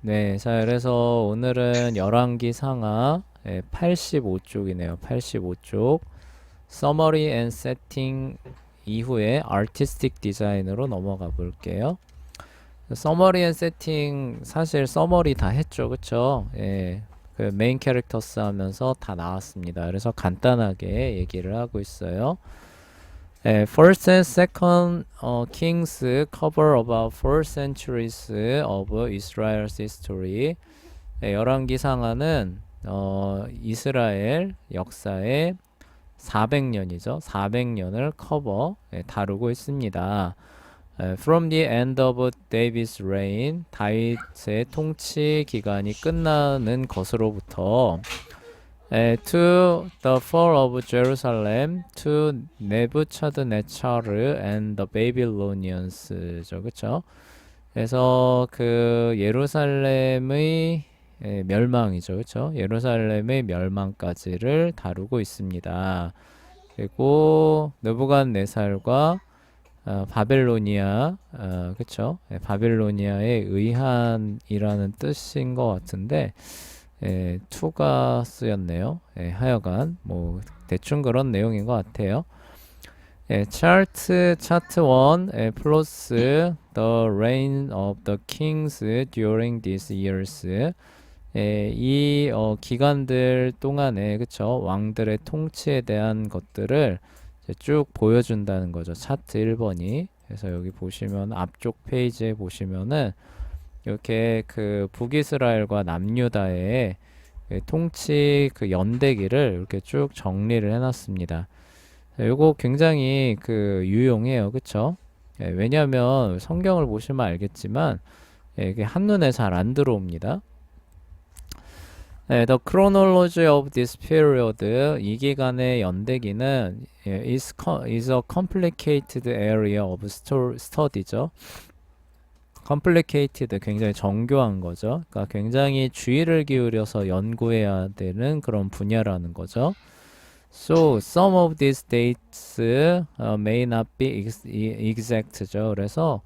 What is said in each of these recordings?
네, 자, 그래서 오늘은 열왕기 상하 85쪽이네요. 85쪽. Summary and Setting 이후에 Artistic Design으로 넘어가 볼게요. Summary and Setting 사실 Summary 다 했죠, 그쵸? 예, 그 메인 캐릭터스 하면서 다 나왔습니다. 그래서 간단하게 얘기를 하고 있어요. First and Second Kings cover about 4 centuries of Israel's history. 열왕기 상하는 이스라엘 역사의 400년이죠. 400년을 다루고 있습니다. From the end of David's reign, 다윗의 통치 기간이 끝나는 것으로부터 to the fall of Jerusalem, to Nebuchadnezzar and the Babylonians죠, 그렇죠? 그래서 그 예루살렘의 멸망이죠, 그렇죠? 예루살렘의 멸망까지를 다루고 있습니다. 그리고 느부갓네살과 바벨로니아, 그쵸? 바벨로니아의 의한이라는 뜻인 것 같은데, 투가 쓰였네요. 하여간, 뭐, 대충 그런 내용인 것 같아요. 차트 1, 플러스, the reign of the kings during these years. 이 기간들 동안에, 그쵸? 왕들의 통치에 대한 것들을 쭉 보여준다는 거죠. 차트 1번이. 그래서 여기 보시면 앞쪽 페이지에 보시면은 이렇게 그 북이스라엘과 남유다의 통치 그 연대기를 이렇게 쭉 정리를 해놨습니다. 이거 굉장히 그 유용해요, 그쵸? 왜냐하면 성경을 보시면 알겠지만 이게 한눈에 잘 안 들어옵니다. The chronology of this period, 이 기간의 연대기는 is a complicated area of study죠. complicated, 굉장히 정교한 거죠. 그러니까 굉장히 주의를 기울여서 연구해야 되는 그런 분야라는 거죠. So, some of these dates may not be exact죠. 그래서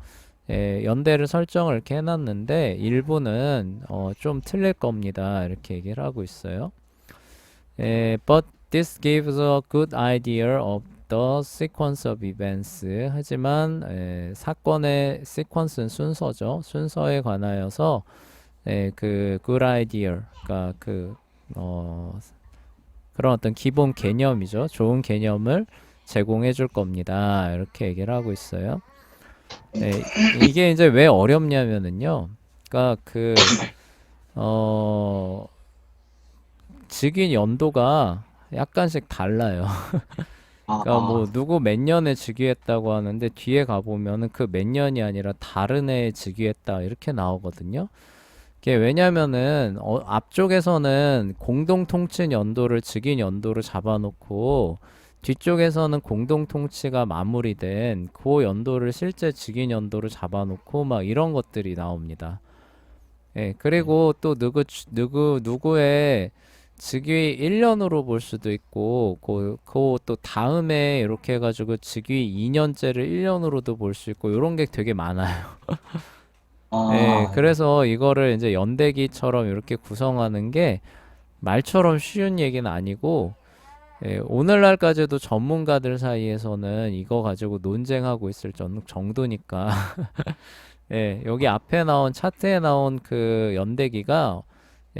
연대를 설정을 이렇게 해놨는데 일부는 좀 틀릴 겁니다. 이렇게 얘기를 하고 있어요. But this gives a good idea of the sequence of events. 하지만 사건의 sequence는 순서죠. 순서에 관하여서 그 good idea, 그러니까 그런 어떤 기본 개념이죠. 좋은 개념을 제공해 줄 겁니다. 이렇게 얘기를 하고 있어요. 이게 이제 왜 어렵냐면은요. 그러니까 어, 즉위 연도가 약간씩 달라요. 그러니까 뭐 아, 누구 몇 년에 즉위했다고 하는데 뒤에 가보면은 그 몇 년이 아니라 다른 해에 즉위했다 이렇게 나오거든요. 이게 왜냐면은 앞쪽에서는 공동 통치 연도를 즉위 연도로 잡아놓고 뒤쪽에서는 공동 통치가 마무리된 그 연도를 실제 즉위 연도로 잡아놓고 막 이런 것들이 나옵니다. 그리고 또 누구의 즉위 1년으로 볼 수도 있고, 또 다음에 이렇게 해가지고 즉위 2년째를 1년으로도 볼 수 있고, 이런 게 되게 많아요. 아, 그래서 이거를 이제 연대기처럼 이렇게 구성하는 게 말처럼 쉬운 얘기는 아니고, 오늘날까지도 전문가들 사이에서는 이거 가지고 논쟁하고 있을 정도니까, 여기 앞에 나온 차트에 나온 그 연대기가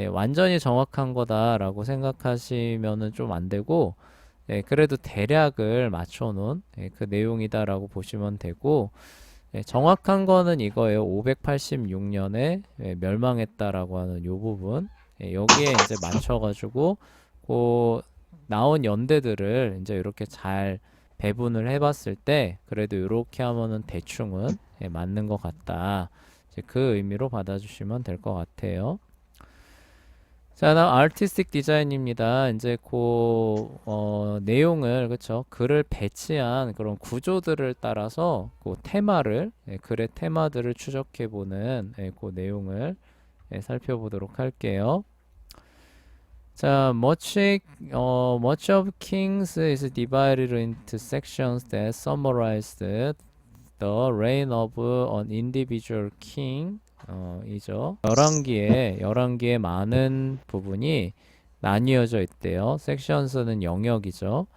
완전히 정확한 거다라고 생각하시면은 좀 안 되고, 그래도 대략을 맞춰놓은 그 내용이다라고 보시면 되고, 정확한 거는 이거예요. 586년에 멸망했다라고 하는 요 부분. 여기에 이제 맞춰가지고, 그 나온 연대들을 이제 이렇게 잘 배분을 해봤을 때, 그래도 이렇게 하면은 대충은 맞는 것 같다. 이제 그 의미로 받아주시면 될 것 같아요. 자, 다음 아티스틱 디자인입니다. 이제 내용을, 그쵸? 글을 배치한 그런 구조들을 따라서 그 테마를, 글의 테마들을 추적해보는 그 내용을 살펴보도록 할게요. 자, much of Kings is divided into sections that summarize the reign of an individual king. 이죠. 열왕기에 많은 부분이 나뉘어져 있대요. 섹션스는 영역이죠.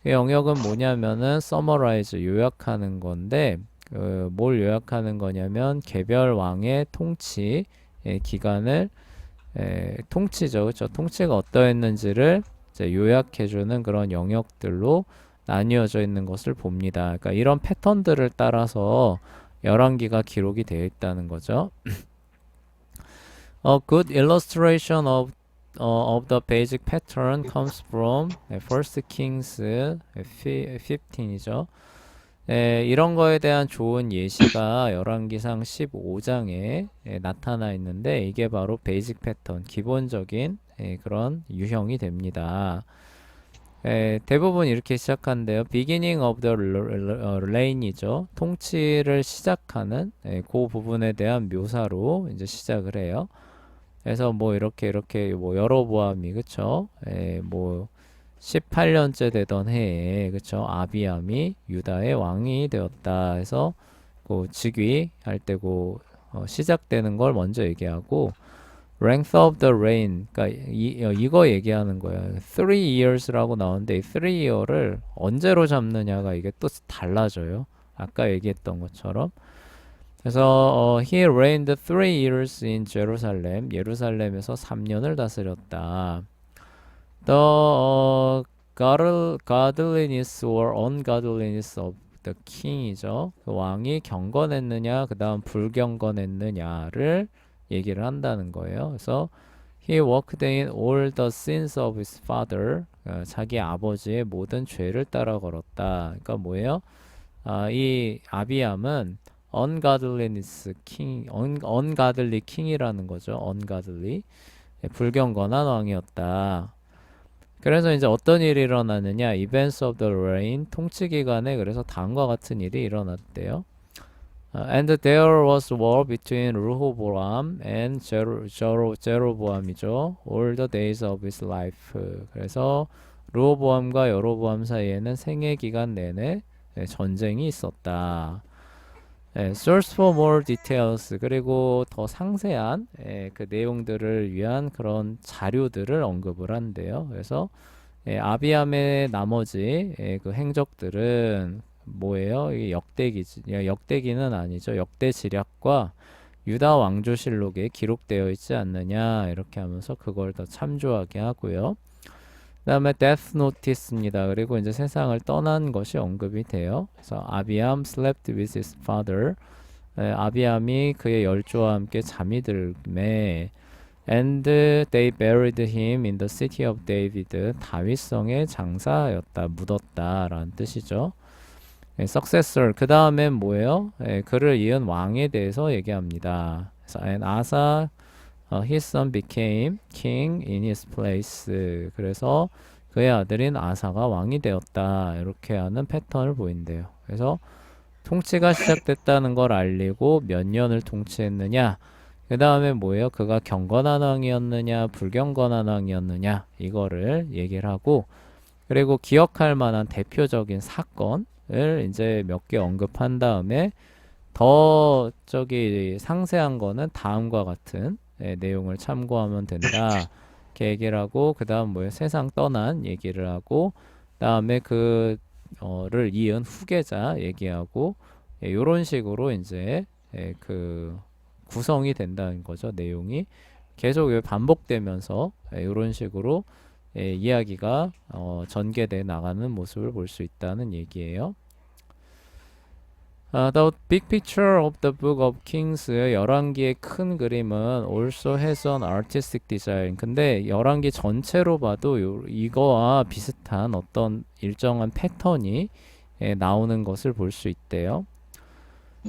그 영역은 뭐냐면은 summarize 요약하는 건데 뭘 요약하는 거냐면 개별 왕의 통치 기간을 통치죠. 그렇죠? 통치가 어떠했는지를 이제 요약해주는 그런 영역들로 나뉘어져 있는 것을 봅니다. 그러니까 이런 패턴들을 따라서 열왕기가 기록이 되어 있다는 거죠. A good illustration of the basic pattern comes from First Kings 15이죠. 이런 거에 대한 좋은 예시가 열왕기상 15장에 나타나 있는데 이게 바로 베이직 패턴, 기본적인 그런 유형이 됩니다. 대부분 이렇게 시작한대요. Beginning of the reign이죠. 통치를 시작하는 그 부분에 대한 묘사로 이제 시작을 해요. 그래서 뭐 이렇게 뭐 여로보암이 그쵸? 뭐 18년째 되던 해에 그쵸? 아비암이 유다의 왕이 되었다 해서 그 즉위할 때고 시작되는 걸 먼저 얘기하고 length of the reign 그러니까 이거 얘기하는 거예요. 3 years라고 나오는데 이 3 year를 언제로 잡느냐가 이게 또 달라져요. 아까 얘기했던 것처럼. 그래서 he reigned 3 years in Jerusalem. 예루살렘에서 3년을 다스렸다. The godliness or ungodliness of the king이죠. 그 왕이 경건했느냐, 그 다음 불경건했느냐를 얘기를 한다는 거예요. 그래서 he walked in all the sins of his father. 자기 아버지의 모든 죄를 따라 걸었다. 그러니까 뭐예요? 이 아비암은 ungodliness king, ungodly king이라는 거죠. ungodly. 불경건한 왕이었다. 그래서 이제 어떤 일이 일어나느냐? Events of the reign, 통치 기간에 그래서 다음과 같은 일이 일어났대요. And there was war between Rehoboam and Jeroboam이죠. All the days of his life. 그래서 르호보암과 여로보암 사이에는 생애 기간 내내 전쟁이 있었다. Source for more details 그리고 더 상세한 그 내용들을 위한 그런 자료들을 언급을 한대요. 그래서 아비암의 나머지 그 행적들은 뭐예요? 이게 역대기는 아니죠. 역대지략과 유다 왕조실록에 기록되어 있지 않느냐 이렇게 하면서 그걸 더 참조하게 하고요. 그 다음에 death notice입니다. 그리고 이제 세상을 떠난 것이 언급이 돼요. 그래서 아비암 slept with his father. 아비암이 그의 열조와 함께 잠이 들매 and they buried him in the city of David. 다윗성에 장사하였다, 묻었다 라는 뜻이죠. successor 그 다음엔 뭐예요? 그를 이은 왕에 대해서 얘기합니다. 그래서 and Asa his son became king in his place. 그래서 그의 아들인 아사가 왕이 되었다. 이렇게 하는 패턴을 보인대요. 그래서 통치가 시작됐다는 걸 알리고 몇 년을 통치했느냐. 그 다음에 뭐예요? 그가 경건한 왕이었느냐, 불경건한 왕이었느냐. 이거를 얘기를 하고 그리고 기억할 만한 대표적인 사건을 이제 몇 개 언급한 다음에 더 상세한 거는 다음과 같은 내용을 참고하면 된다. 이렇게 얘기를 하고 그 다음 뭐예요? 세상 떠난 얘기를 하고 다음에 그를 이은 후계자 얘기하고 요런 식으로 이제 그 구성이 된다는 거죠. 내용이 계속 반복되면서 요런 식으로 이야기가 전개돼 나가는 모습을 볼 수 있다는 얘기예요. The big picture of the book of Kings 열왕기의 큰 그림은 also has an artistic design. 근데 열왕기 전체로 봐도 이거와 비슷한 어떤 일정한 패턴이 나오는 것을 볼 수 있대요.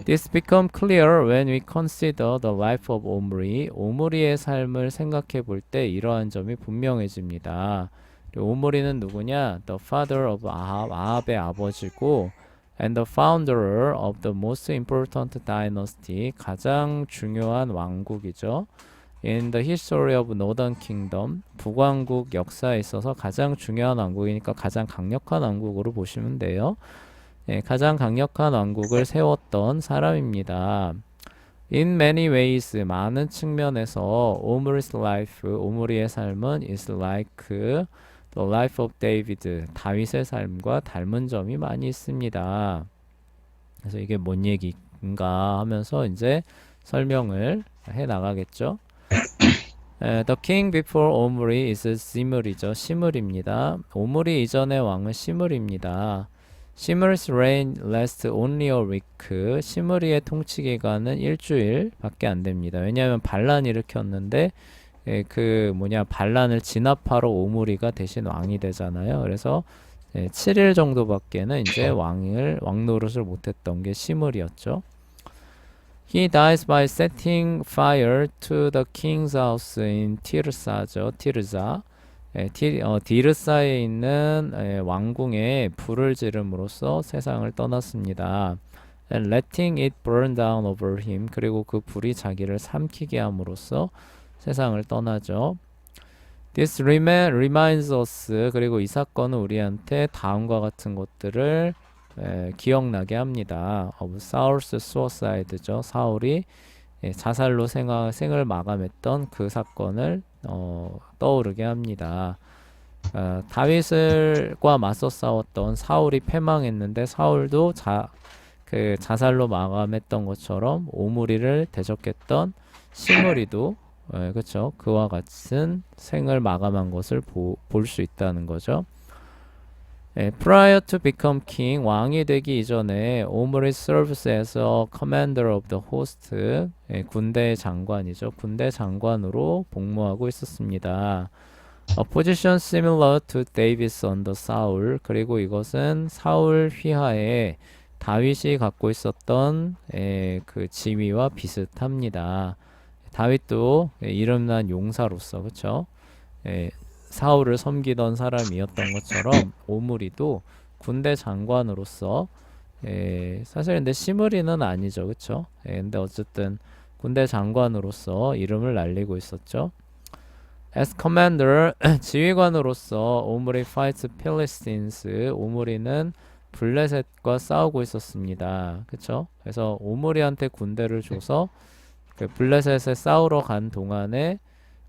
This become clear when we consider the life of Omri. 오므리의 삶을 생각해 볼 때 이러한 점이 분명해집니다. 오므리는 누구냐? The father of Ahab, 아합의 아버지고 and the founder of the most important dynasty, 가장 중요한 왕국이죠. In the history of Northern Kingdom, 북왕국 역사에 있어서 가장 중요한 왕국이니까 가장 강력한 왕국으로 보시면 돼요. 가장 강력한 왕국을 세웠던 사람입니다. In many ways, 많은 측면에서 오므리's life, 오므리의 삶은 is like the life of David, 다윗의 삶과 닮은 점이 많이 있습니다. 그래서 이게 뭔 얘기인가 하면서 이제 설명을 해 나가겠죠. The king before 오므리 is 시므리죠. 시므리입니다. 오므리 이전의 왕은 시므리입니다. 시므리's reign lasts only a week. 시므리의 통치 기간은 일주일밖에 안 됩니다. 왜냐하면 반란 일으켰는데 반란을 진압하러 오므리가 대신 왕이 되잖아요. 그래서 7일 정도밖에는 이제 왕 노릇을 못했던 게 시므리였죠. He dies by setting fire to the king's house in 티르사죠. 티르사. 디르사에 있는 왕궁에 불을 지름으로써 세상을 떠났습니다. And letting it burn down over him. 그리고 그 불이 자기를 삼키게 함으로써 세상을 떠나죠. This reminds us. 그리고 이 사건은 우리한테 다음과 같은 것들을 기억나게 합니다. Of Saul's suicide죠. 사울이 자살로 생을 마감했던 그 사건을 떠오르게 합니다. 다윗과 맞서 싸웠던 사울이 패망했는데 사울도 자살로 마감했던 것처럼 오므리를 대적했던 시므리도 그렇죠. 그와 같은 생을 마감한 것을 볼 수 있다는 거죠. Prior to become king, 왕이 되기 이전에 오므리 serves as a commander of the host, 군대의 장관이죠. 군대 장관으로 복무하고 있었습니다. A position similar to David's under Saul. 그리고 이것은 사울 휘하에 다윗이 갖고 있었던 그 지위와 비슷합니다. 다윗도 이름난 용사로서 그렇죠. 사울을 섬기던 사람이었던 것처럼 오므리도 군대 장관으로서 사실 근데 시므리는 아니죠, 그렇죠? 근데 어쨌든 군대 장관으로서 이름을 날리고 있었죠. As commander, 지휘관으로서 오므리 fights Philistines. 오므리는 블레셋과 싸우고 있었습니다, 그렇죠? 그래서 오므리한테 군대를 줘서 그 블레셋에 싸우러 간 동안에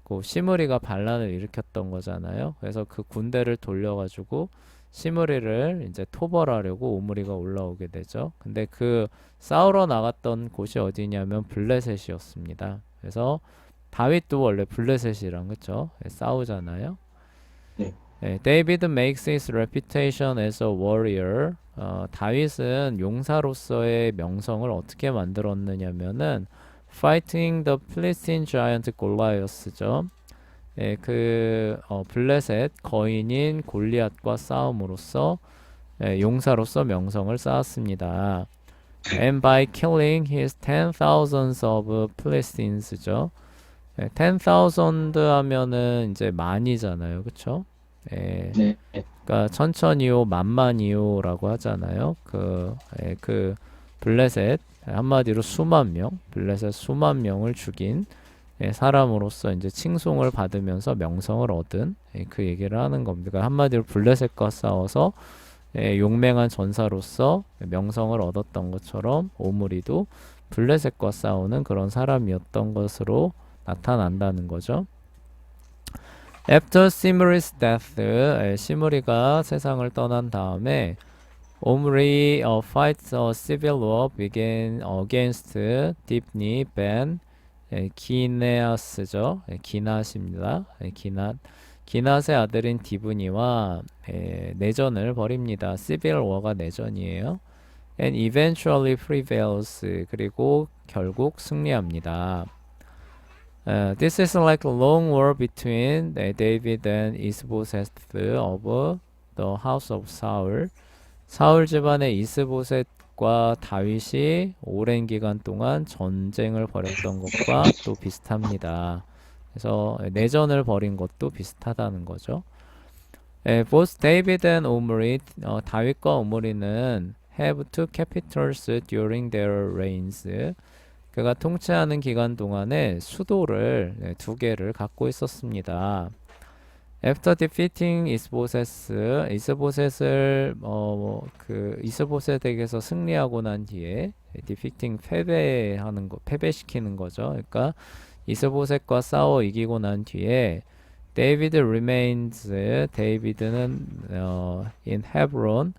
그 시므리가 반란을 일으켰던 거잖아요. 그래서 그 군대를 돌려가지고 시므리를 이제 토벌하려고 오므리가 올라오게 되죠. 근데 그 싸우러 나갔던 곳이 어디냐면 블레셋이었습니다. 그래서 다윗도 원래 블레셋이랑 그쵸? 싸우잖아요. 네. David makes his reputation as a warrior. 다윗은 용사로서의 명성을 어떻게 만들었느냐면은 Fighting the Philistine giant Goliath죠. 블레셋 거인인 골리앗과 싸움으로써 용사로서 명성을 쌓았습니다. And by killing his 10,000s of Philistines,죠. 10,000 하면은 이제 만이잖아요, 그렇죠? 네. 그러니까 천천히요, 만만이요라고 하잖아요. 그 블레셋 한마디로 수만 명, 블레셋 수만 명을 죽인 사람으로서 이제 칭송을 받으면서 명성을 얻은 그 얘기를 하는 겁니다. 그러니까 한마디로 블레셋과 싸워서 용맹한 전사로서 명성을 얻었던 것처럼 오므리도 블레셋과 싸우는 그런 사람이었던 것으로 나타난다는 거죠. After Simri's death, 시므리가 세상을 떠난 다음에 Omri fights a civil war began against Dibni ben 기네아스죠. 기낫입니다. 기낫의 아들인 디브니와 내전을 벌입니다. civil war가 내전이에요. And eventually prevails. 그리고 결국 승리합니다. This is like a long war between David and Isboset of the house of Saul. 사울 집안의 이스보셋과 다윗이 오랜 기간 동안 전쟁을 벌였던 것과 또 비슷합니다. 그래서 내전을 벌인 것도 비슷하다는 거죠. Both David and Omri, 다윗과 오므리는 have two capitals during their reigns. 그가 통치하는 기간 동안에 수도를 두 개를 갖고 있었습니다. After defeating 이스보셋을 그 이스보셋에게서 승리하고 난 뒤에 defeating 패배하는 거 패배시키는 거죠. 그러니까 이스보셋과 싸워 이기고 난 뒤에 데이비드 remains 데이비드는 in Hebron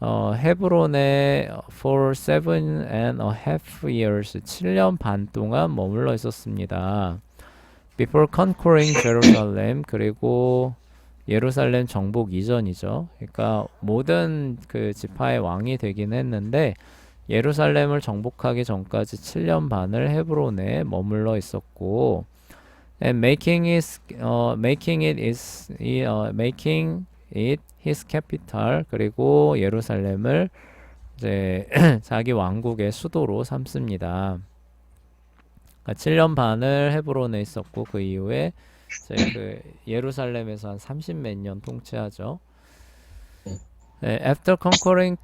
헤브론에 for 7.5 years 7년 반 동안 머물러 있었습니다. Before conquering Jerusalem 그리고 예루살렘 정복 이전이죠. 그러니까 모든 그 지파의 왕이 되긴 했는데 예루살렘을 정복하기 전까지 7년 반을 헤브론에 머물러 있었고 and making it his capital 그리고 예루살렘을 이제 자기 왕국의 수도로 삼습니다. 그러니까 7년 반을 헤브론에 있었고 그 이후에 이제 그 예루살렘에서 한 30 몇 년 통치하죠. After conquering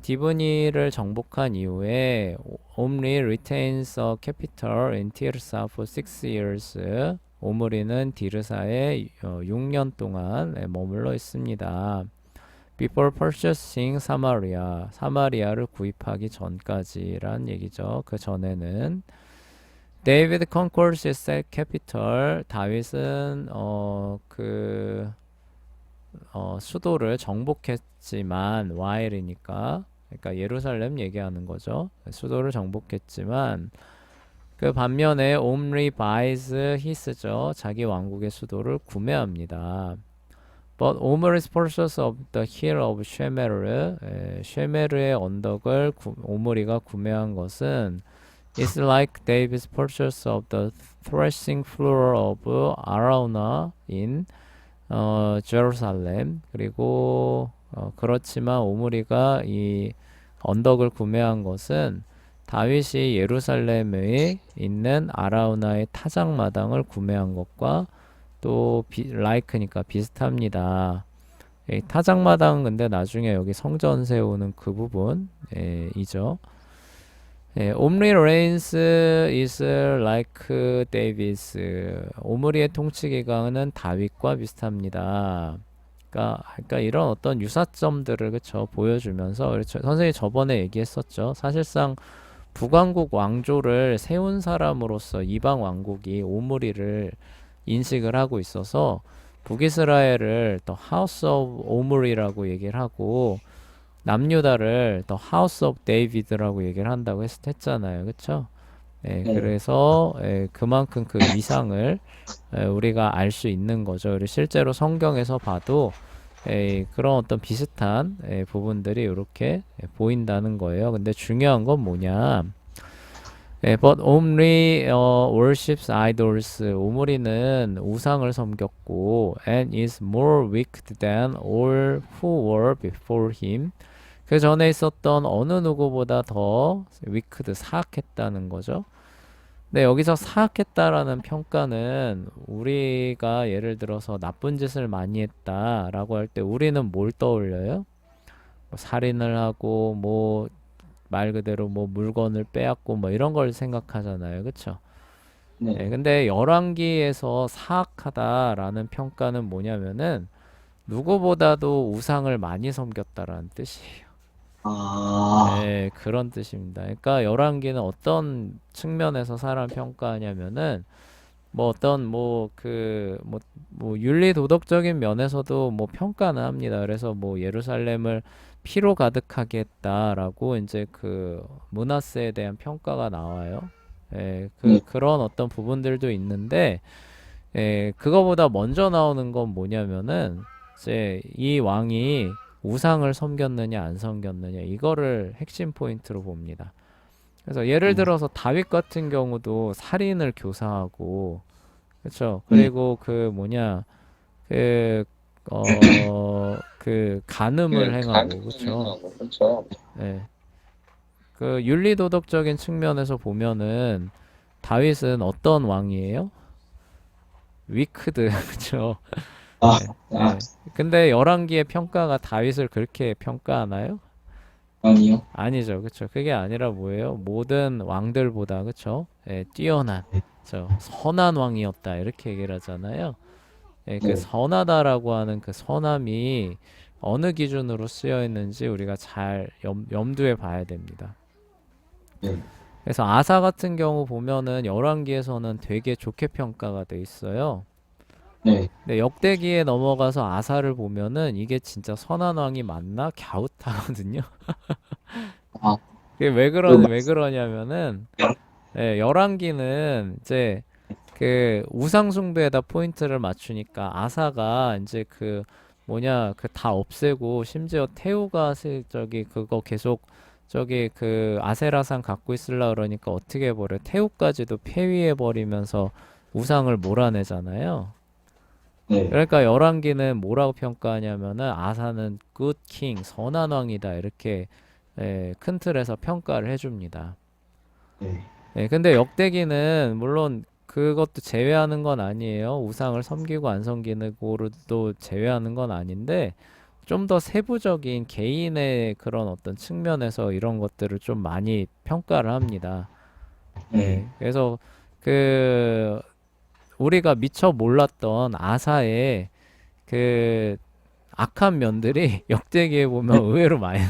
디브니를 정복한 이후에 Omri retains a capital in Tirsa for 6 years. 오므리는 디르사에 6년 동안 머물러 있습니다. Before purchasing 사마리아, 사마리아를 구입하기 전까지란 얘기죠. 그 전에는 David conquers his capital. 다윗은 수도를 정복했지만 while이니까 그러니까 예루살렘 얘기하는 거죠. 수도를 정복했지만 그 반면에 Omri buys his죠. 자기 왕국의 수도를 구매합니다. But Omri's purchase of the hill of 쉐메르, 쉐메르의 언덕을 오므리가 구매한 것은 is like David's purchase of the threshing floor of Araunah in 제루살렘. 그리고 그렇지만 오므리가 이 언덕을 구매한 것은 다윗이 예루살렘에 있는 아라우나의 타작마당을 구매한 것과 또 like니까 비슷합니다. 타작마당 근데 나중에 여기 성전 세우는 그 부분이죠. Omri reigns is like David's. 오므리의 통치 기간은 다윗과 비슷합니다. 그러니까 이런 어떤 유사점들을 그쵸 보여주면서 그렇죠. 선생님이 저번에 얘기했었죠. 사실상 북왕국 왕조를 세운 사람으로서 이방 왕국이 오므리를 인식을 하고 있어서 북이스라엘을 The House of Omri라고 얘기를 하고 남유다를 The House of David라고 얘기를 한다고 했잖아요. 그쵸? 그래서 그만큼 그 위상을 우리가 알 수 있는 거죠. 그리고 실제로 성경에서 봐도 그런 어떤 비슷한 부분들이 이렇게 보인다는 거예요. 근데 중요한 건 뭐냐? But Omri worships idols. 오므리는 우상을 섬겼고 and is more wicked than all who were before him. 그 전에 있었던 어느 누구보다 더 wicked, 사악했다는 거죠. 네, 여기서 사악했다라는 평가는 우리가 예를 들어서 나쁜 짓을 많이 했다라고 할 때 우리는 뭘 떠올려요? 뭐 살인을 하고 뭐 말 그대로 뭐 물건을 빼앗고 뭐 이런 걸 생각하잖아요. 그쵸? 네. 근데 열왕기에서 사악하다라는 평가는 뭐냐면은 누구보다도 우상을 많이 섬겼다라는 뜻이에요. 아, 그런 뜻입니다. 그러니까 열왕기는 어떤 측면에서 사람 평가하냐면은 뭐 어떤 뭐 윤리 도덕적인 면에서도 뭐 평가는 합니다. 그래서 뭐 예루살렘을 피로 가득하게 했다라고 이제 그 문하세에 대한 평가가 나와요. 네. 그런 어떤 부분들도 있는데 그거보다 먼저 나오는 건 뭐냐면은 이제 이 왕이 우상을 섬겼느냐 안 섬겼느냐 이거를 핵심 포인트로 봅니다. 그래서 예를 들어서 다윗 같은 경우도 살인을 교사하고 그렇죠. 네. 그리고 그 그 간음을 행하고 그렇죠. 그렇죠. 예. 그 윤리 도덕적인 측면에서 보면은 다윗은 어떤 왕이에요? 위크드 그렇죠. 아, 아, 예. 근데 열왕기의 평가가 다윗을 그렇게 평가하나요? 아니요. 아니죠. 그쵸. 그게 아니라 뭐예요? 모든 왕들보다, 그쵸? 뛰어난, 선한 왕이었다. 이렇게 얘기를 하잖아요. 예, 그 네. 선하다라고 하는 그 선함이 어느 기준으로 쓰여 있는지 우리가 잘 염두에 봐야 됩니다. 네. 그래서 아사 같은 경우 보면은 열왕기에서는 되게 좋게 평가가 돼 있어요. 네. 근데 역대기에 넘어가서 아사를 보면은 이게 진짜 선한 왕이 맞나 갸웃하거든요. 아, 그게 그 왜 그러냐면은 예, 열왕기는 이제 그 우상 숭배에다 포인트를 맞추니까 아사가 이제 그 뭐냐 그 다 없애고 심지어 태우가 저기 그거 계속 저기 그 아세라상 갖고 있으려 그러니까 어떻게 해버려 태우까지도 폐위해 버리면서 우상을 몰아내잖아요. 네. 그러니까 열왕기는 뭐라고 평가하냐면은 아사는 good king 선한 왕이다 이렇게 큰 틀에서 평가를 해줍니다. 네. 근데 역대기는 물론 그것도 제외하는 건 아니에요. 우상을 섬기고 안 섬기는 거로도 제외하는 건 아닌데 좀 더 세부적인 개인의 그런 어떤 측면에서 이런 것들을 좀 많이 평가를 합니다. 네. 그래서 그 우리가 미처 몰랐던 아사의 그 악한 면들이 역대기에 보면 네. 의외로 많이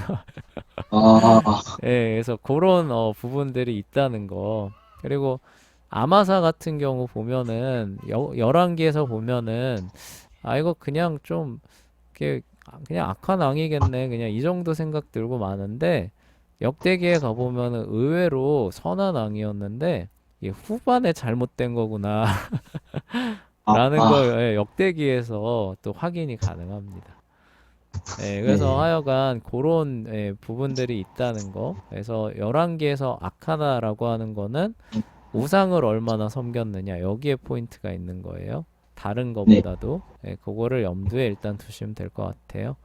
아, 그래서 그런 부분들이 있다는 거. 그리고 아마사 같은 경우 보면은 열왕기에서 보면은 아 이거 그냥 좀 그냥 악한 왕이겠네. 그냥 이 정도 생각 들고 마는데 역대기에 가보면은 의외로 선한 왕이었는데 이게 후반에 잘못된 거구나 라는 아, 걸 역대기에서 또 확인이 가능합니다. 그래서 네. 하여간 그런 부분들이 있다는 거. 그래서 열왕기에서 악하다라고 하는 거는 우상을 얼마나 섬겼느냐. 여기에 포인트가 있는 거예요. 다른 네. 거보다도. 그거를 염두에 일단 두시면 될 것 같아요.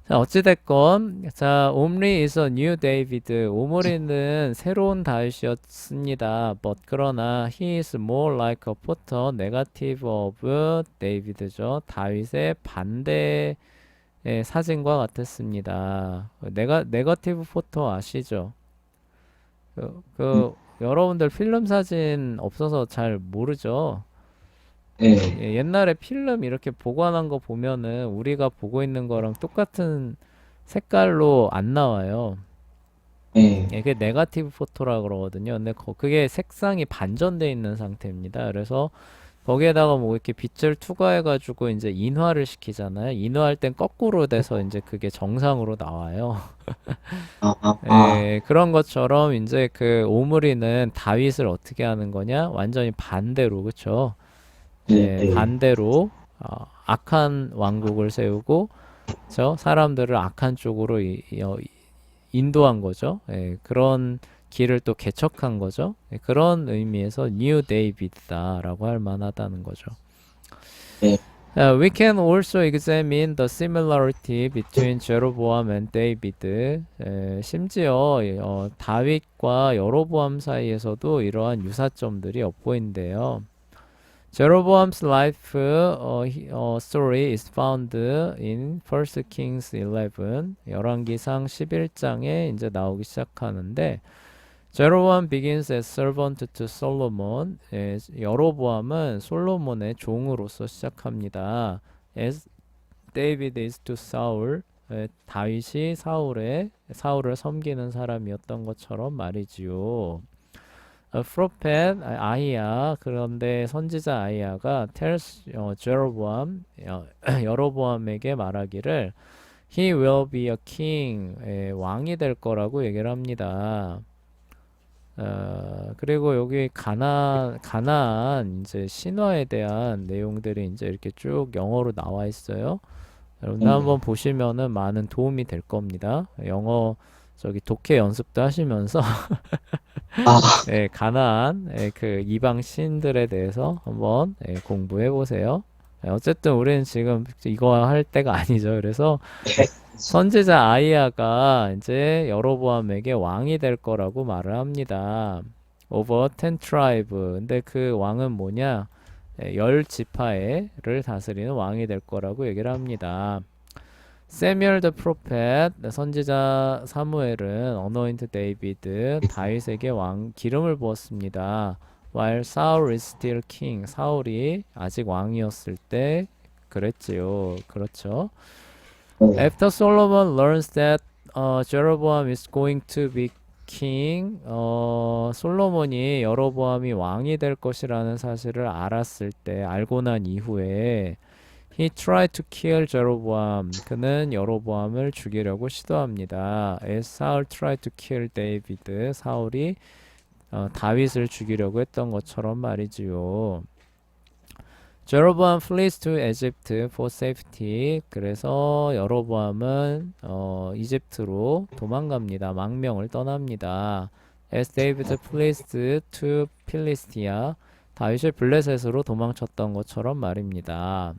자, 어찌됐건, 자, 옴리 is a new David. 오므리는 새로운 다윗이었습니다. But 그러나 he is more like a Potter, negative of David죠. 다윗의 반대 사진과 같았습니다. 네거티브 포토 아시죠? 여러분들 필름 사진 없어서 잘 모르죠? 네. 옛날에 필름 이렇게 보관한 거 보면은 우리가 보고 있는 거랑 똑같은 색깔로 안 나와요. 네. 그게 네거티브 포토라 그러거든요. 근데 그게 색상이 반전돼 있는 상태입니다. 그래서 거기에다가 뭐 이렇게 빛을 투과해가지고 이제 인화를 시키잖아요. 인화할 땐 거꾸로 돼서 이제 그게 정상으로 나와요. 그런 것처럼 이제 그 오므리는 다윗을 어떻게 하는 거냐? 완전히 반대로, 그쵸? 네. 네. 반대로 악한 왕국을 세우고 저 사람들을 악한 쪽으로 인도한 거죠. 그런 길을 또 개척한 거죠. 그런 의미에서 New David다라고 할 만하다는 거죠. 네. We can also examine the similarity between Jeroboam and David. 심지어 다윗과 여로보암 사이에서도 이러한 유사점들이 엿보인대요. Jeroboam's life story is found in 1 Kings 11. 열왕기상 11장에 이제 나오기 시작하는데 Jeroboam begins as servant to Solomon. 여로보암은 솔로몬의 종으로서 시작합니다. As David is to Saul. 다윗이 사울을 섬기는 사람이었던 것처럼 말이지요. 프로펫 아히야 그런데 선지자 아히야가 tells 제로보암 여로보암에게 말하기를 he will be a king 왕이 될 거라고 얘기를 합니다. 그리고 여기 가나안 이제 신화에 대한 내용들이 이제 이렇게 쭉 영어로 나와 있어요. 여러분들 한번 보시면은 많은 도움이 될 겁니다. 영어 저기 독해 연습도 하시면서 아, 가나안 그 이방 신들에 대해서 한번 공부해 보세요. 어쨌든 우리는 지금 이거 할 때가 아니죠. 그래서 선지자 아이야가 이제 여로보암에게 왕이 될 거라고 말을 합니다. Over 10 tribe. 근데 그 왕은 뭐냐? 10지파를 다스리는 왕이 될 거라고 얘기를 합니다. 세뮤엘 더 프로펫 선지자 사무엘은 어노인트 데이비드 다윗에게 왕 기름을 부었습니다. while Saul is still king. 사울이 아직 왕이었을 때 그랬지요. 그렇죠. 네. After Solomon learns that Jeroboam is going to be king, 솔로몬이 여로보암이 왕이 될 것이라는 사실을 알았을 때, 알고 난 이후에 he tried to kill Jeroboam. 그는 여로보암을 죽이려고 시도합니다. As Saul tried to kill David. 사울이 다윗을 죽이려고 했던 것처럼 말이지요. Jeroboam flees to Egypt for safety. 그래서 여로보암은 이집트로 도망갑니다. 망명을 떠납니다. As David flees to Philistia. 다윗이 블레셋으로 도망쳤던 것처럼 말입니다.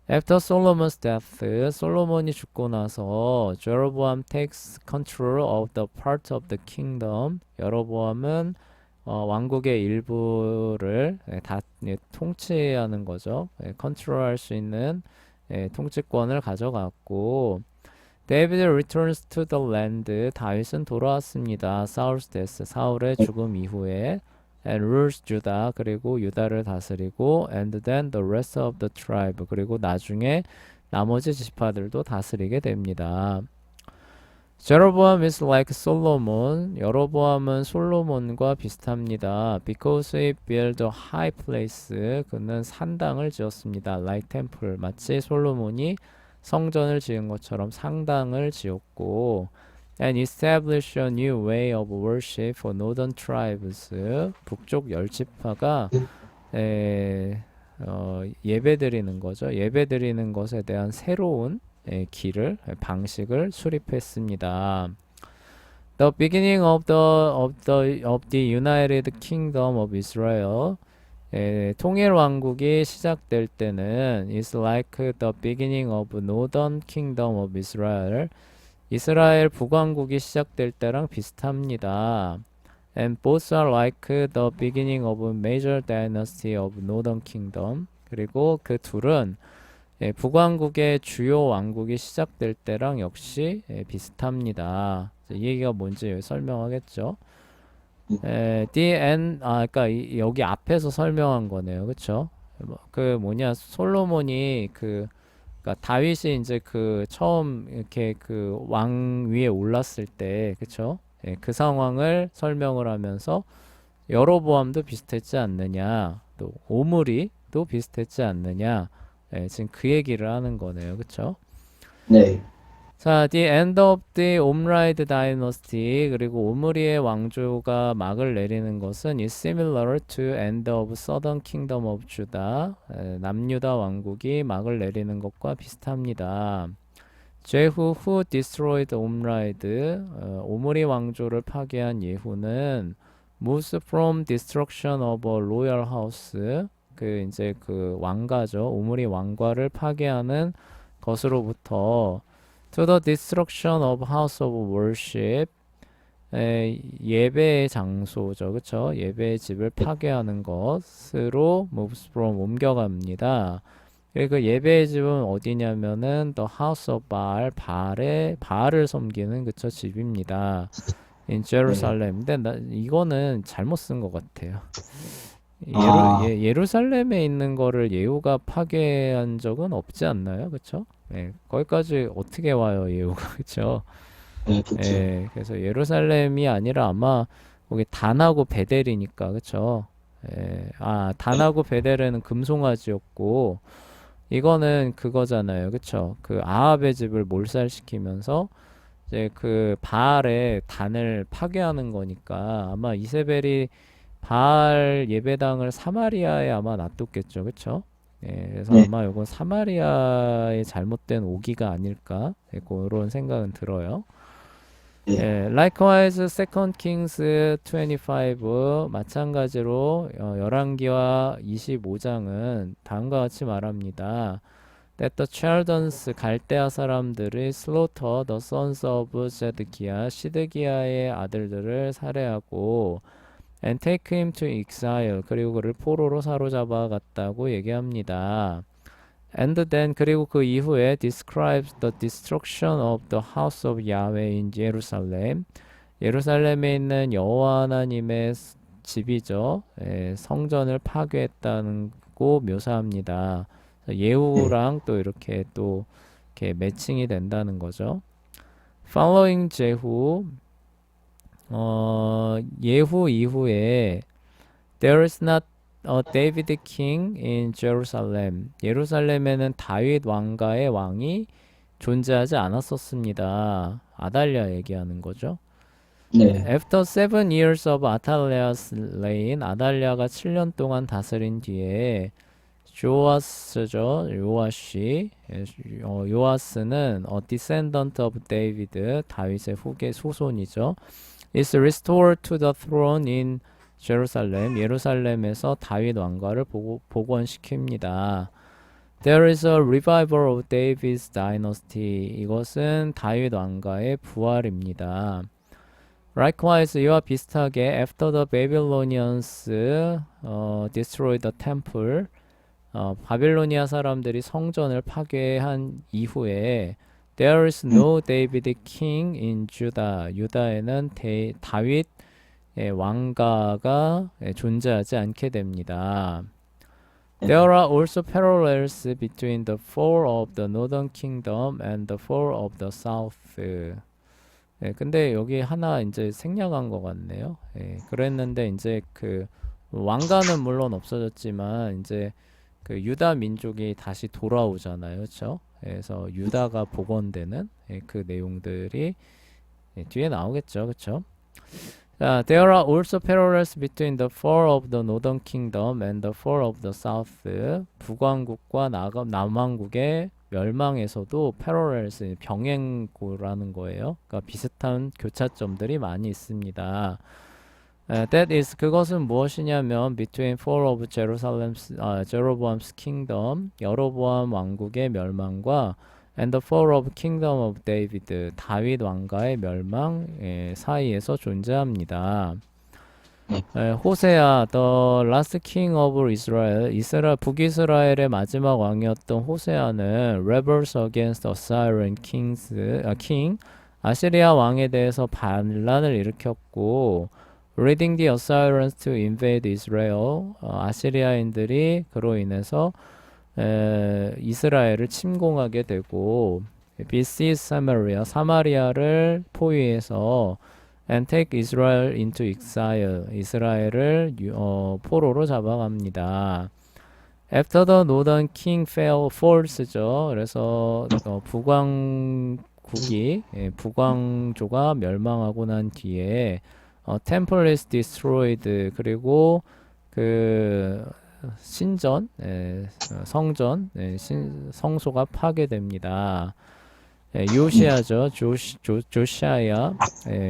After Solomon's death, 솔로몬이 죽고 나서 Jeroboam takes control of the part of the kingdom. 여로보암은 왕국의 일부를 다 통치하는 거죠. 컨트롤할 수 있는 통치권을 가져갔고, David returns to the land. 다윗은 돌아왔습니다. Saul's death, 사울의 죽음 이후에, and rules Judah. 그리고 유다를 다스리고, and then the rest of the tribe. 그리고 나중에 나머지 지파들도 다스리게 됩니다. Jeroboam is like Solomon. 여로보암은 솔로몬과 비슷합니다. Because he built a high place. 그는 산당을 지었습니다. Like temple. 마치 솔로몬이 성전을 지은 것처럼 상당을 지었고, and established a new way of worship for northern tribes. 북쪽 열지파가 예배드리는 거죠. 예배드리는 것에 대한 새로운 길을 방식을 수립했습니다. The beginning of the United Kingdom of Israel. 통일 왕국이 시작될 때는 is like the beginning of Northern Kingdom of Israel. 이스라엘 북왕국이 시작될 때랑 비슷합니다. And both are like the beginning of a major dynasty of Northern Kingdom. 그리고 그 둘은 북왕국의 주요 왕국이 시작될 때랑 역시 비슷합니다. 이 얘기가 뭔지 설명하겠죠. the end, 그러니까 여기 앞에서 설명한 거네요, 그렇죠? 그 뭐냐, 솔로몬이 그러니까 다윗이 이제 그 처음 이렇게 그 왕 위에 올랐을 때, 그렇죠? 그 상황을 설명을 하면서 여로보암도 비슷했지 않느냐, 또 오므리도 비슷했지 않느냐. 지금 그 얘기를 하는 거네요. 그쵸? 네. 자, the end of the Omride dynasty. 그리고 오므리의 왕조가 막을 내리는 것은 is similar to end of southern kingdom of Judah. 남유다 왕국이 막을 내리는 것과 비슷합니다. 제후 who destroyed Omride. 오므리 왕조를 파괴한 예후는 moves from destruction of a royal house. 이제 그 왕가죠. 오므리 왕과를 파괴하는 것으로부터 to the destruction of house of worship. 예배의 장소죠. 그쵸? 예배의 집을 파괴하는 것으로 moves from 옮겨갑니다. 그리고 그 예배의 집은 어디냐면은 the house of Baal, 바알을 섬기는 그쵸? 집입니다. in Jerusalem. 근데 이거는 잘못 쓴 것 같아요. 예루살렘에 있는 거를 예후가 파괴한 적은 없지 않나요? 그쵸? 거기까지 어떻게 와요, 예후가? 그쵸? 네, 그쵸. 그래서 예루살렘이 아니라 아마 거기 단하고 베델이니까, 그쵸? 단하고 베델에는 금송아지였고, 이거는 그거잖아요, 그쵸? 그 아합의 집을 몰살시키면서 이제 그 바알의 단을 파괴하는 거니까 아마 이세벨이 바알 예배당을 사마리아에 아마 놔뒀겠죠, 그쵸? 그래서 네. 아마 이건 사마리아의 잘못된 오기가 아닐까, 그런 생각은 들어요. 네. Likewise, 2 Kings 25 마찬가지로 열왕기와 25장은 다음과 같이 말합니다. That the Chaldons 갈대아 사람들이 slaughter the sons of zedekiah 시드기야의 아들들을 살해하고 and take him to exile 그리고 그를 포로로 사로잡아 갔다고 얘기합니다. And then 그리고 그 이후에 describes the destruction of the house of Yahweh in Jerusalem. 예루살렘에 있는 여호와 하나님의 집이죠. 성전을 파괴했다는 고 묘사합니다. 예후랑 또 이렇게 매칭이 된다는 거죠. Following 제후, 예후 이후에 There is not a David king in Jerusalem. 예루살렘에는 다윗 왕가의 왕이 존재하지 않았었습니다. 아달랴 얘기하는 거죠. 네. After 7 years of Athaliah's reign, 아달랴가 7년 동안 다스린 뒤에 요아스죠. 요아시. 요아스는 a descendant of David, 다윗의 후계 후손이죠. is restored to the throne in Jerusalem. 예루살렘에서 다윗 왕가를 복원시킵니다. There is a revival of David's dynasty. 이것은 다윗 왕가의 부활입니다. Likewise, 이와 비슷하게 after the Babylonians destroyed the temple, 바빌로니아 사람들이 성전을 파괴한 이후에 There is no David king in Judah. 유다에는 다윗 왕가가 존재하지 않게 됩니다. There are also parallels between the fall of the northern kingdom and the fall of the south. 근데 여기 하나 이제 생략한 것 같네요. 그랬는데 이제 그 왕가는 물론 없어졌지만 이제 그 유다 민족이 다시 돌아오잖아요, 그렇죠? 그래서 유다가 복원되는 그 내용들이 뒤에 나오겠죠, 그렇죠? 자, there are also parallels between the fall of the northern kingdom and the fall of the south. 북왕국과 남왕국의 멸망에서도 parallels, 병행고라는 거예요. 그러니까 비슷한 교차점들이 많이 있습니다. That is, 그것은 무엇이냐면 between fall of Jeroboam's kingdom, 여로보암 왕국의 멸망과 and the fall of kingdom of David, 다윗 왕가의 멸망 사이에서 존재합니다. 호세아, the last king of Israel, 북이스라엘의 마지막 왕이었던 호세아는 rebels against Assyrian king, 아시리아 왕에 대해서 반란을 일으켰고 leading the Assyrians to invade Israel, 아시리아인들이 그로 인해서 이스라엘을 침공하게 되고 besiege Samaria, 사마리아를 포위해서 and take Israel into exile, 이스라엘을 포로로 잡아갑니다. After the northern king falls죠. 그래서 북왕조가 멸망하고 난 뒤에 temple is destroyed, 그리고 그 신전, 성전, 성소가 파괴됩니다. 요시아죠. 조시아야,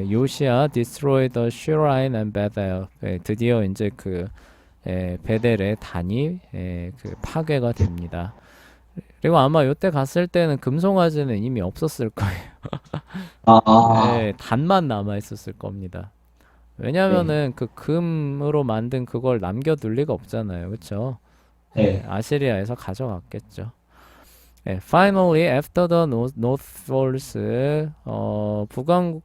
요시아 destroyed the shrine and Bethel. 드디어 이제 그 베델의 단이 그 파괴가 됩니다. 그리고 아마 이때 갔을 때는 금송아지는 이미 없었을 거예요. 단만 남아 있었을 겁니다. 왜냐면은 그 금으로 만든 그걸 남겨둘 리가 없잖아요, 그렇죠? 아시리아에서 가져갔겠죠. Finally, after the north falls,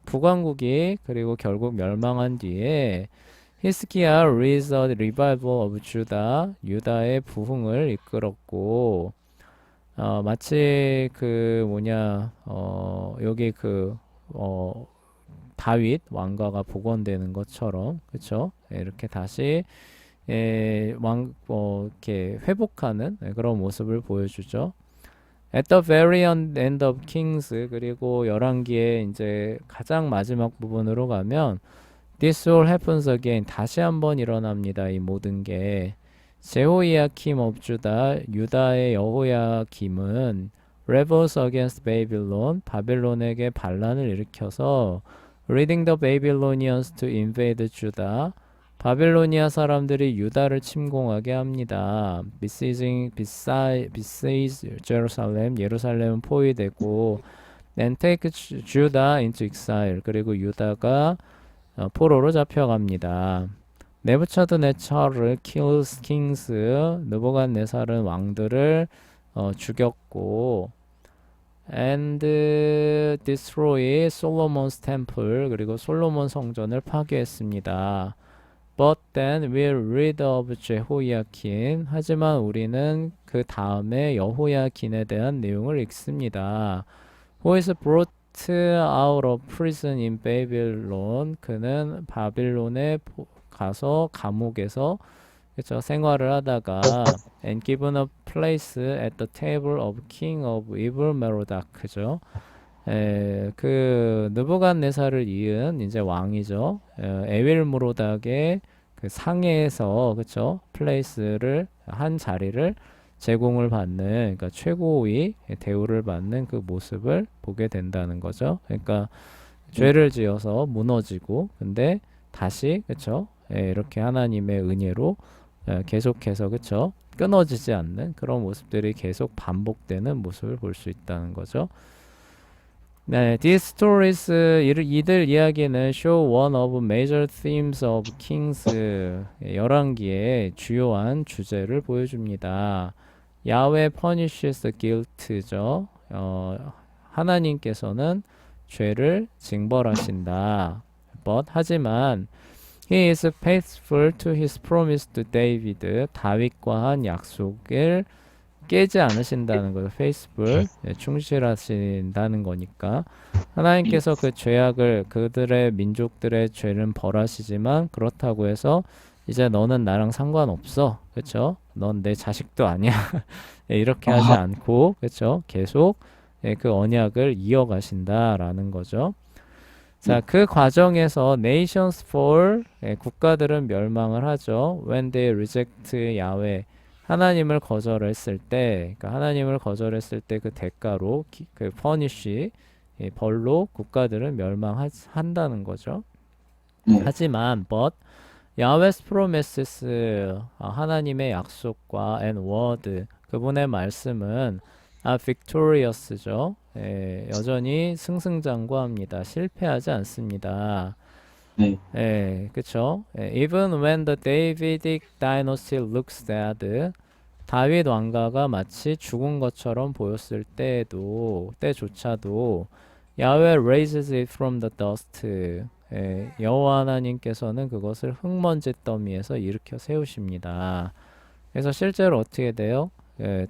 북왕국이 그리고 결국 멸망한 뒤에 히스기야 leads the revival of Judah, 유다의 부흥을 이끌었고, 마치 그 여기 다윗 왕가가 복원되는 것처럼, 그렇죠? 이렇게 다시 이렇게 회복하는 그런 모습을 보여주죠. At the very end of Kings, 그리고 열왕기의 이제 가장 마지막 부분으로 가면 This all happens again, 다시 한번 일어납니다. 이 모든 게 제호이아킴 of Judah, 유다의 여호야김은 rebels against Babylon, 바벨론에게 반란을 일으켜서 leading the Babylonians to invade Judah, 바벨로니아 사람들이 유다를 침공하게 합니다. besiege Jerusalem, 예루살렘은 포위되고 and take Judah into exile, 그리고 유다가 포로로 잡혀갑니다. 네부차드네차르 kills kings, 느부갓네살은 왕들을 죽였고 and destroy Solomon's temple, 그리고 솔로몬 성전을 파괴했습니다. But then we'll read of 제호야긴. 하지만 우리는 그 다음에 여호야긴에 대한 내용을 읽습니다. Who is brought out of prison in Babylon. 그는 바빌론에 가서 감옥에서 그쵸 생활을 하다가 and given a place at the table of king of evil Merodach죠. 그 느부갓네살을 이은 이제 왕이죠. 에윌 무로닥의 그 상해에서 그쵸 플레이스를 한 자리를 제공을 받는 그러니까 최고의 대우를 받는 그 모습을 보게 된다는 거죠. 그러니까 죄를 지어서 무너지고 근데 다시 그쵸 이렇게 하나님의 은혜로 계속해서 그쵸 끊어지지 않는 그런 모습들이 계속 반복되는 모습을 볼 수 있다는 거죠. 네, these stories 이들 이야기는 show one of major themes of Kings 열왕기의 주요한 주제를 보여줍니다. 야훼 punishes guilt죠. 하나님께서는 죄를 징벌하신다. But 하지만 he is faithful to his promise to David. 다윗과 한 약속을 깨지 않으신다는 거죠. faithful, 충실하신다는 거니까 하나님께서 그 죄악을 그들의 민족들의 죄는 벌하시지만 그렇다고 해서 이제 너는 나랑 상관없어. 그렇죠? 넌 내 자식도 아니야. 이렇게 하지 않고 그렇죠? 계속 그 언약을 이어가신다라는 거죠. 자, 그 과정에서 nations fall, 국가들은 멸망을 하죠. when they reject 야훼, 하나님을 거절했을 때, 그러니까 하나님을 거절했을 때 그 대가로 그 punish, 벌로 국가들은 멸망한다는 거죠. 하지만 but Yahweh's promises, 하나님의 약속과 and word, 그분의 말씀은 victorious죠. 여전히 승승장구합니다. 실패하지 않습니다. 그쵸? Even when the Davidic dynasty looks dead, 다윗 왕가가 마치 죽은 것처럼 보였을 때조차도 Yahweh raises it from the dust. 여호와 하나님께서는 그것을 흙먼지 더미에서 일으켜 세우십니다. 그래서 실제로 어떻게 돼요?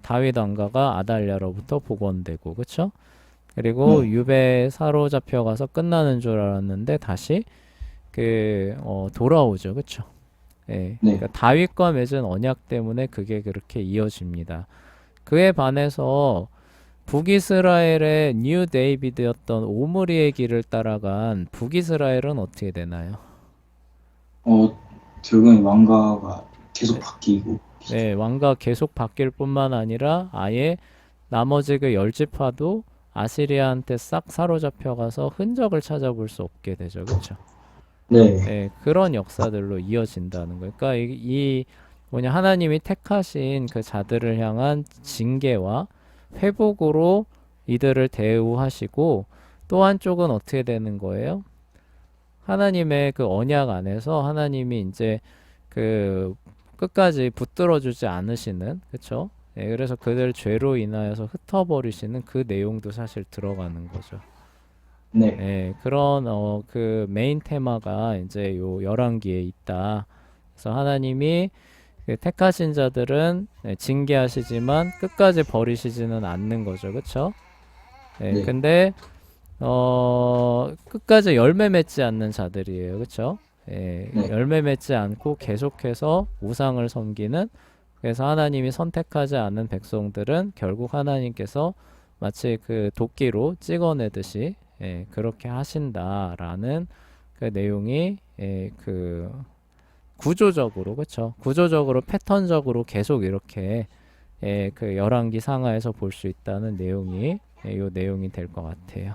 다윗 왕가가 아달랴로부터 복원되고, 그쵸? 그리고 유배에 사로잡혀가서 끝나는 줄 알았는데 다시 돌아오죠, 그쵸? 그러니까 다윗과 맺은 언약 때문에 그게 그렇게 이어집니다. 그에 반해서 북이스라엘의 뉴 데이비드였던 오므리의 길을 따라간 북이스라엘은 어떻게 되나요? 결국엔 왕가가 계속 바뀌고. 왕가 계속 바뀔 뿐만 아니라 아예 나머지 그 10지파도 아시리아한테 싹 사로잡혀가서 흔적을 찾아볼 수 없게 되죠. 그렇죠? 그런 역사들로 이어진다는 거예요. 그러니까 이 하나님이 택하신 그 자들을 향한 징계와 회복으로 이들을 대우하시고 또 한쪽은 어떻게 되는 거예요? 하나님의 그 언약 안에서 하나님이 이제 그 끝까지 붙들어주지 않으시는, 그쵸? 그래서 그들 죄로 인하여서 흩어버리시는 그 내용도 사실 들어가는 거죠. 그런 그 메인 테마가 이제 요 열왕기에 있다. 그래서 하나님이 그 택하신 자들은 징계하시지만 끝까지 버리시지는 않는 거죠, 그쵸? 근데 끝까지 열매 맺지 않는 자들이에요, 그쵸? 열매 맺지 않고 계속해서 우상을 섬기는, 그래서 하나님이 선택하지 않은 백성들은 결국 하나님께서 마치 그 도끼로 찍어내듯이 그렇게 하신다라는 그 내용이 그 구조적으로, 그쵸? 구조적으로 패턴적으로 계속 이렇게 그 열왕기 상하에서 볼 수 있다는 내용이 요 내용이 될 것 같아요.